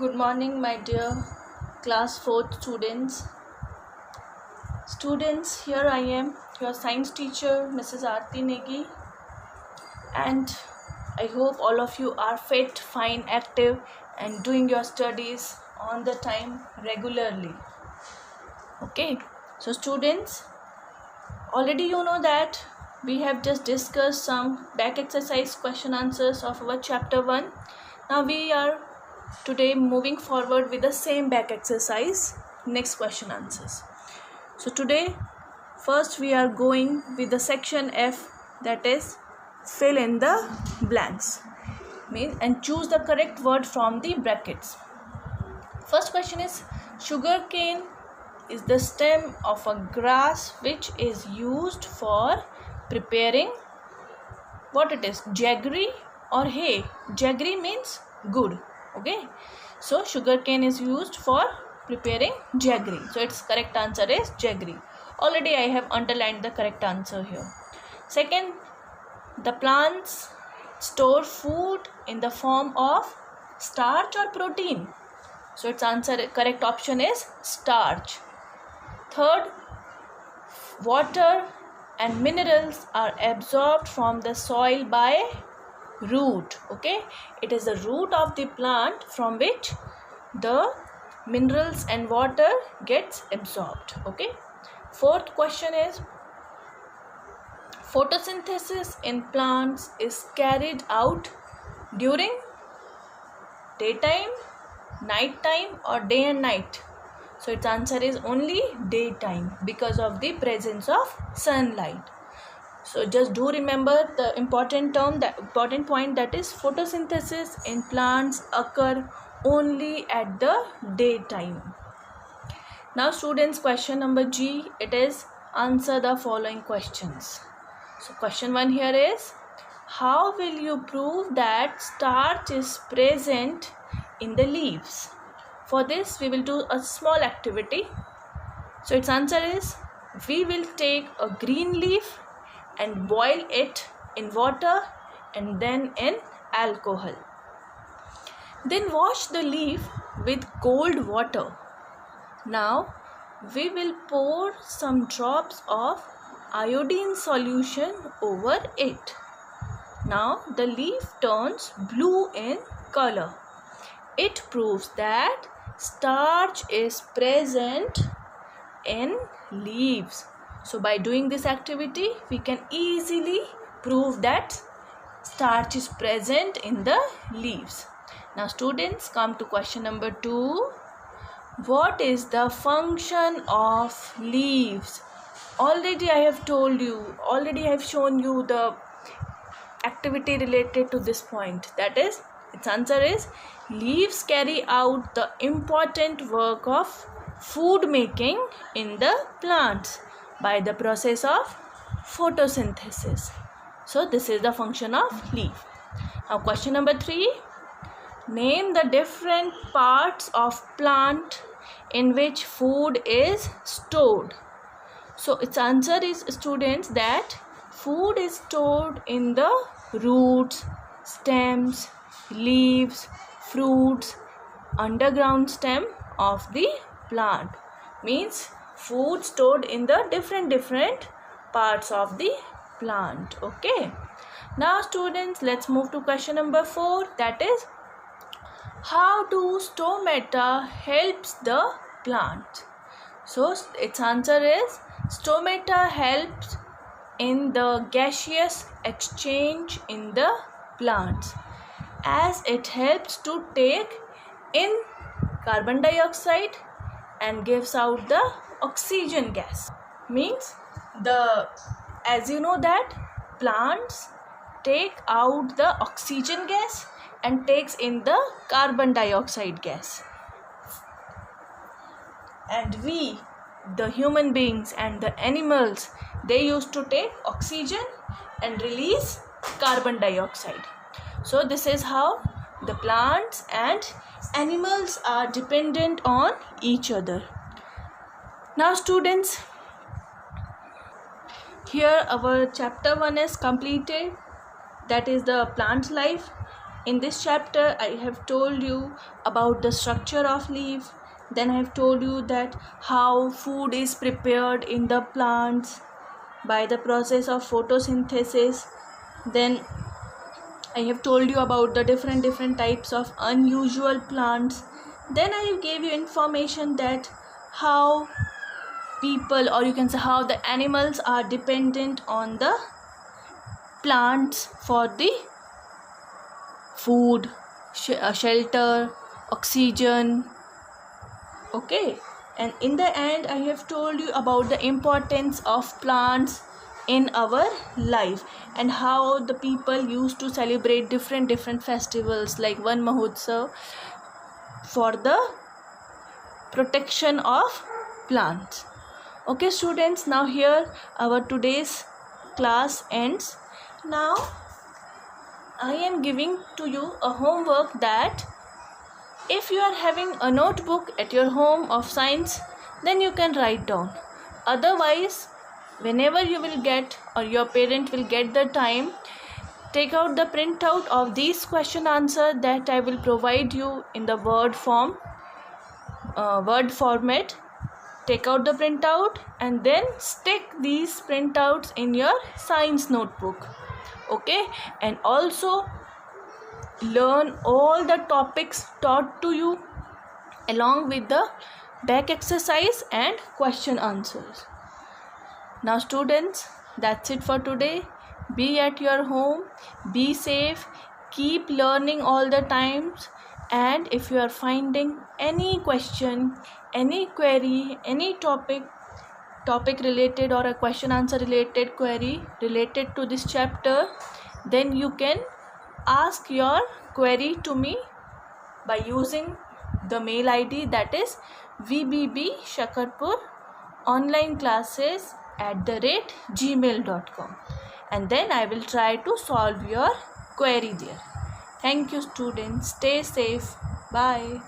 Good morning, my dear class 4th students. Students, here I am, your science teacher, Mrs. Aarti Negi, and I hope all of you are fit, fine, active, and doing your studies on the time regularly. Okay, so students, already you know that we have just discussed some back exercise question answers of our chapter 1. Now we are today moving forward with the same back exercise, next question answers. So today first we are going with the section F, that is fill in the blanks and choose the correct word from the brackets. First question is, sugar cane is the stem of a grass which is used for preparing what it is, jaggery or hay. Jaggery means good. Okay, so sugar cane is used for preparing jaggery. So its correct answer is jaggery. Already I have underlined the correct answer here. Second, the plants store food in the form of starch or protein. So its answer, correct option is starch. Third, water and minerals are absorbed from the soil by root. Okay, it is the root of the plant from which the minerals and water gets absorbed. Okay, fourth question is, photosynthesis in plants is carried out during daytime, nighttime, or day and night. So its answer is only daytime because of the presence of sunlight. So just do remember the important term, the important point, that is photosynthesis in plants occur only at the daytime. Now students, question number G, it is answer the following questions. So question 1 here is, how will you prove that starch is present in the leaves? For this we will do a small activity. So its answer is, we will take a green leaf and boil it in water and then in alcohol. Then wash the leaf with cold water. Now we will pour some drops of iodine solution over it. Now the leaf turns blue in color. It proves that starch is present in leaves. So by doing this activity, we can easily prove that starch is present in the leaves. Now students, come to question number 2. What is the function of leaves? Already I have told you, already I have shown you the activity related to this point. That is, its answer is, leaves carry out the important work of food making in the plants by the process of photosynthesis. So this is the function of leaf. Now question number 3. Name the different parts of plant in which food is stored. So its answer is, students, that food is stored in the roots, stems, leaves, fruits, underground stem of the plant. Means food stored in the different parts of the plant. Okay, now students, let's move to question number 4, that is, how do stomata helps the plant? So its answer is, stomata helps in the gaseous exchange in the plants, as it helps to take in carbon dioxide and gives out the oxygen gas. Means as you know that plants take out the oxygen gas and takes in the carbon dioxide gas, and we, the human beings and the animals, they used to take oxygen and release carbon dioxide. So this is how the plants and animals are dependent on each other. Now students, here our chapter 1 is completed, that is the plant life. In this chapter, I have told you about the structure of leaf. Then I have told you that how food is prepared in the plants by the process of photosynthesis. Then I have told you about the different types of unusual plants. Then I gave you information that how people, or you can say how the animals, are dependent on the plants for the food, shelter, oxygen. Okay, and in the end I have told you about the importance of plants in our life and how the people used to celebrate different festivals like Van Mahotsav for the protection of plants. Okay students, now here our today's class ends. Now I am giving to you a homework that if you are having a notebook at your home of science, then you can write down. Otherwise, whenever you will get or your parent will get the time, take out the printout of these question answer that I will provide you in the word format. Take out the printout and then stick these printouts in your science notebook. Okay, and also learn all the topics taught to you along with the back exercise and question answers. Now students, that's it for today. Be at your home, be safe, keep learning all the times, and if you are finding any question, any query, any topic related or a question answer related query related to this chapter, then you can ask your query to me by using the mail ID, that is vbbshakarpuronlineclasses@gmail.com, and then I will try to solve your query there. Thank you students. Stay safe. Bye.